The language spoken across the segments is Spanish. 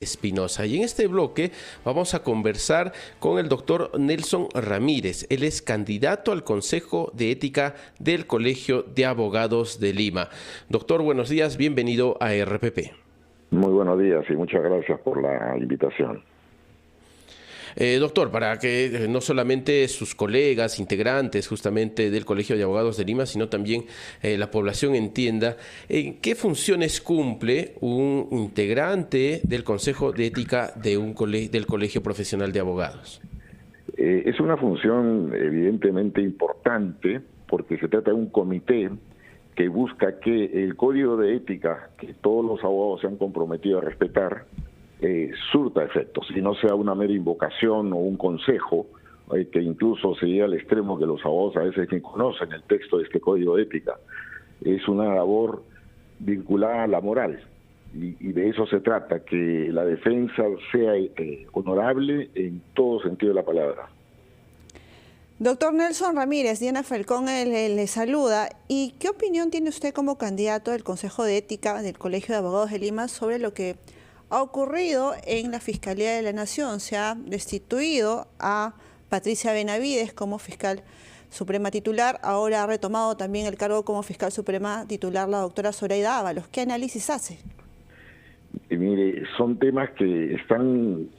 Espinosa. Y en este bloque vamos a conversar con el doctor Nelson Ramírez. Él es candidato al Consejo de Ética del Colegio de Abogados de Lima. Doctor, buenos días, bienvenido a RPP. Muy buenos días y muchas gracias por la invitación. Doctor, para que no solamente sus colegas, integrantes justamente del Colegio de Abogados de Lima, sino también la población entienda qué funciones cumple un integrante del Consejo de Ética de del Colegio Profesional de Abogados. Es una función evidentemente importante porque se trata de un comité que busca que el código de ética que todos los abogados se han comprometido a respetar surta efectos y no sea una mera invocación o un consejo que incluso se llega al extremo que los abogados a veces ni conocen el texto de este código de ética. Es una labor vinculada a la moral y de eso se trata, que la defensa sea honorable en todo sentido de la palabra. Doctor Nelson Ramírez, Diana Falcón le saluda. ¿Y qué opinión tiene usted como candidato del Consejo de Ética del Colegio de Abogados de Lima sobre lo que ha ocurrido en la Fiscalía de la Nación? Se ha destituido a Patricia Benavides como fiscal suprema titular. Ahora ha retomado también el cargo como fiscal suprema titular la doctora Zoraida Ábalos. ¿Qué análisis hace? Mire, son temas que están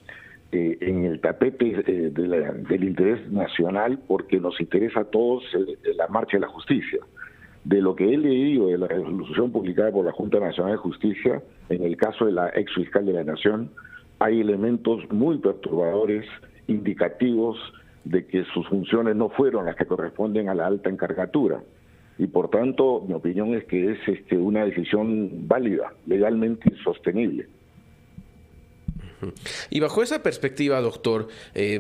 en el tapete del interés nacional porque nos interesa a todos la marcha de la justicia. De lo que he leído de la resolución publicada por la Junta Nacional de Justicia, en el caso de la ex fiscal de la Nación, hay elementos muy perturbadores, indicativos de que sus funciones no fueron las que corresponden a la alta encargatura. Y por tanto, mi opinión es que es una decisión válida, legalmente sostenible. Y bajo esa perspectiva, doctor,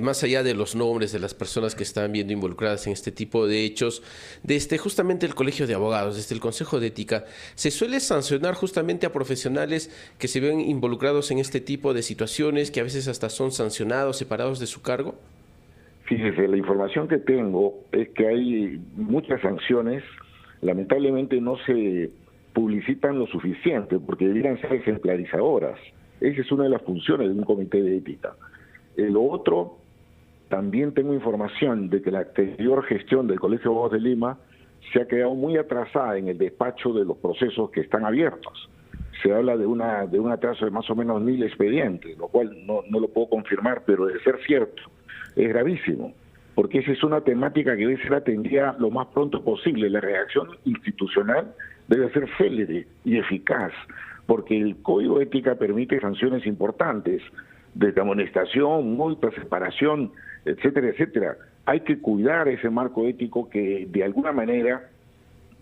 más allá de los nombres de las personas que están viendo involucradas en este tipo de hechos, desde justamente el Colegio de Abogados, desde el Consejo de Ética, ¿se suele sancionar justamente a profesionales que se ven involucrados en este tipo de situaciones, que a veces hasta son sancionados, separados de su cargo? Fíjese, la información que tengo es que hay muchas sanciones, lamentablemente no se publicitan lo suficiente porque deberían ser ejemplarizadoras. Esa es una de las funciones de un comité de ética. Lo otro, también tengo información de que la anterior gestión del Colegio de Abogados de Lima se ha quedado muy atrasada en el despacho de los procesos que están abiertos. Se habla de un atraso de más o menos 1000 expedientes, lo cual no lo puedo confirmar, pero de ser cierto, es gravísimo, porque esa es una temática que debe ser atendida lo más pronto posible. La reacción institucional debe ser célere y eficaz, porque el Código de Ética permite sanciones importantes, desde amonestación, multa, separación, etcétera, etcétera. Hay que cuidar ese marco ético que de alguna manera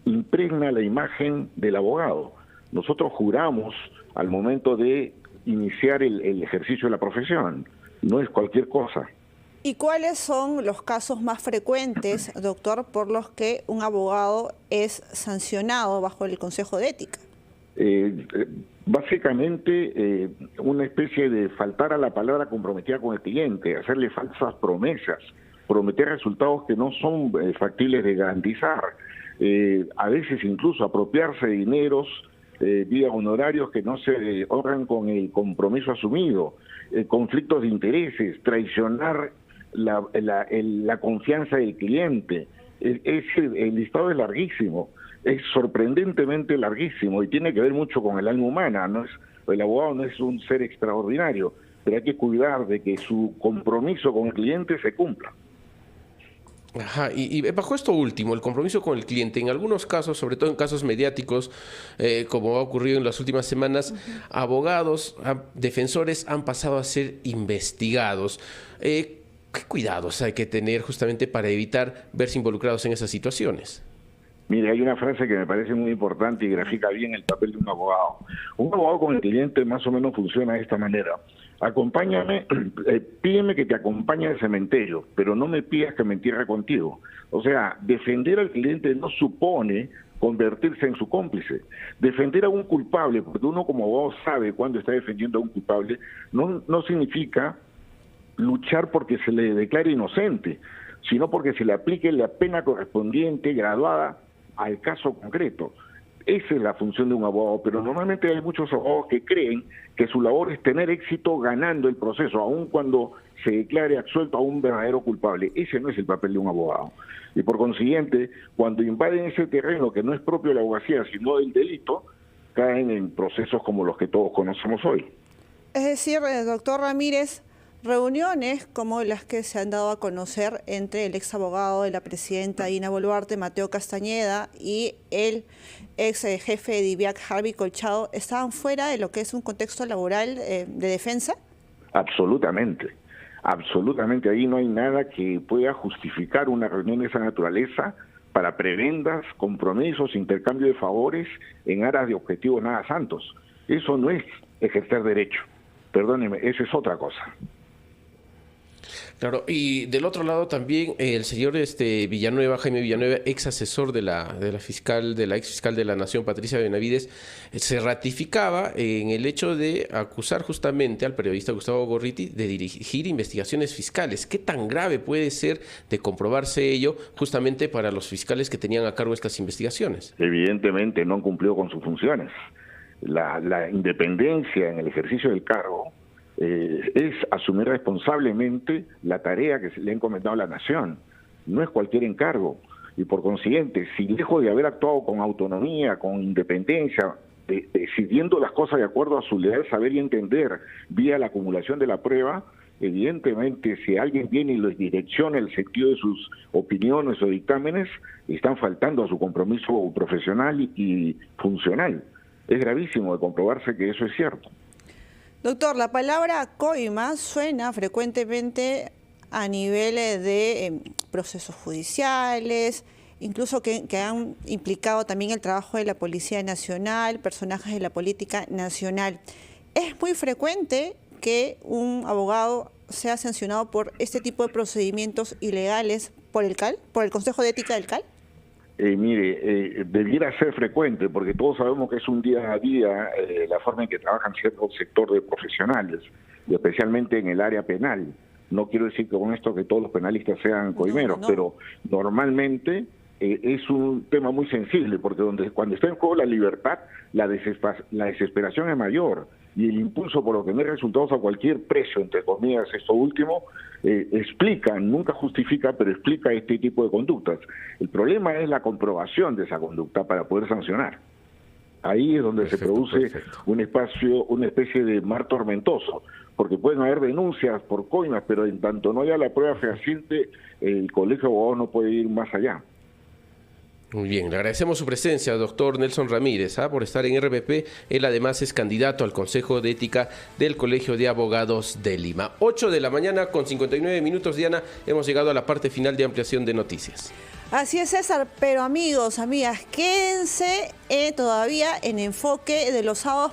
impregna la imagen del abogado. Nosotros juramos al momento de iniciar el ejercicio de la profesión, no es cualquier cosa. ¿Y cuáles son los casos más frecuentes, doctor, por los que un abogado es sancionado bajo el Consejo de Ética? Básicamente una especie de faltar a la palabra comprometida con el cliente, hacerle falsas promesas, prometer resultados que no son factibles de garantizar, a veces incluso apropiarse de dineros vía honorarios que no se honran con el compromiso asumido, conflictos de intereses, traicionar la confianza del cliente. El listado es larguísimo. Es sorprendentemente larguísimo y tiene que ver mucho con el alma humana. El abogado no es un ser extraordinario, pero hay que cuidar de que su compromiso con el cliente se cumpla. Ajá, y bajo esto último, el compromiso con el cliente, en algunos casos, sobre todo en casos mediáticos, como ha ocurrido en las últimas semanas, abogados, defensores han pasado a ser investigados. ¿Qué cuidados hay que tener justamente para evitar verse involucrados en esas situaciones? Mire, hay una frase que me parece muy importante y grafica bien el papel de un abogado. Un abogado con el cliente más o menos funciona de esta manera. Acompáñame, pídeme que te acompañe al cementerio, pero no me pidas que me entierre contigo. O sea, defender al cliente no supone convertirse en su cómplice. Defender a un culpable, porque uno como abogado sabe cuándo está defendiendo a un culpable, no significa luchar porque se le declare inocente, sino porque se le aplique la pena correspondiente, graduada al caso concreto. Esa es la función de un abogado, pero normalmente hay muchos abogados que creen que su labor es tener éxito ganando el proceso, aun cuando se declare absuelto a un verdadero culpable. Ese no es el papel de un abogado. Y por consiguiente, cuando invaden ese terreno que no es propio de la abogacía, sino del delito, caen en procesos como los que todos conocemos hoy. Es decir, doctor Ramírez, reuniones como las que se han dado a conocer entre el ex abogado de la presidenta Dina Boluarte, Mateo Castañeda, y el ex jefe de DIVIAC, Harvey Colchado, ¿estaban fuera de lo que es un contexto laboral de defensa? Absolutamente, absolutamente. Ahí no hay nada que pueda justificar una reunión de esa naturaleza para prebendas, compromisos, intercambio de favores en aras de objetivos nada santos. Eso no es ejercer derecho. Perdóneme, eso es otra cosa. Claro, y del otro lado también el señor Villanueva, Jaime Villanueva, ex asesor de la ex fiscal de la Nación, Patricia Benavides, se ratificaba en el hecho de acusar justamente al periodista Gustavo Gorriti de dirigir investigaciones fiscales. ¿Qué tan grave puede ser de comprobarse ello justamente para los fiscales que tenían a cargo estas investigaciones? Evidentemente no han cumplido con sus funciones. La independencia en el ejercicio del cargo es asumir responsablemente la tarea que se le ha encomendado a la nación. No es cualquier encargo. Y por consiguiente, si lejos de haber actuado con autonomía, con independencia, decidiendo las cosas de acuerdo a su leal saber y entender, vía la acumulación de la prueba, evidentemente si alguien viene y les direcciona el sentido de sus opiniones o dictámenes, están faltando a su compromiso profesional y funcional. Es gravísimo de comprobarse que eso es cierto. Doctor, la palabra coima suena frecuentemente a nivel de procesos judiciales, incluso que han implicado también el trabajo de la Policía Nacional, personajes de la política nacional. ¿Es muy frecuente que un abogado sea sancionado por este tipo de procedimientos ilegales por el CAL, por el Consejo de Ética del CAL? Debiera ser frecuente, porque todos sabemos que es un día a día la forma en que trabajan cierto sector de profesionales, y especialmente en el área penal. No quiero decir que con esto que todos los penalistas sean coimeros, no. Pero normalmente es un tema muy sensible, porque cuando está en juego la libertad, la desesperación es mayor, y el impulso por obtener resultados a cualquier precio, entre comillas, esto último, explica, nunca justifica, pero explica este tipo de conductas. El problema es la comprobación de esa conducta para poder sancionar. Ahí es donde se produce una especie de mar tormentoso, porque pueden haber denuncias por coimas, pero en tanto no haya la prueba fehaciente, el colegio de abogados no puede ir más allá. Muy bien, le agradecemos su presencia, doctor Nelson Ramírez, por estar en RPP. Él además es candidato al Consejo de Ética del Colegio de Abogados de Lima. 8 de la mañana con 59 minutos, Diana, hemos llegado a la parte final de ampliación de noticias. Así es, César, pero amigos, amigas, quédense todavía en Enfoque de los sábados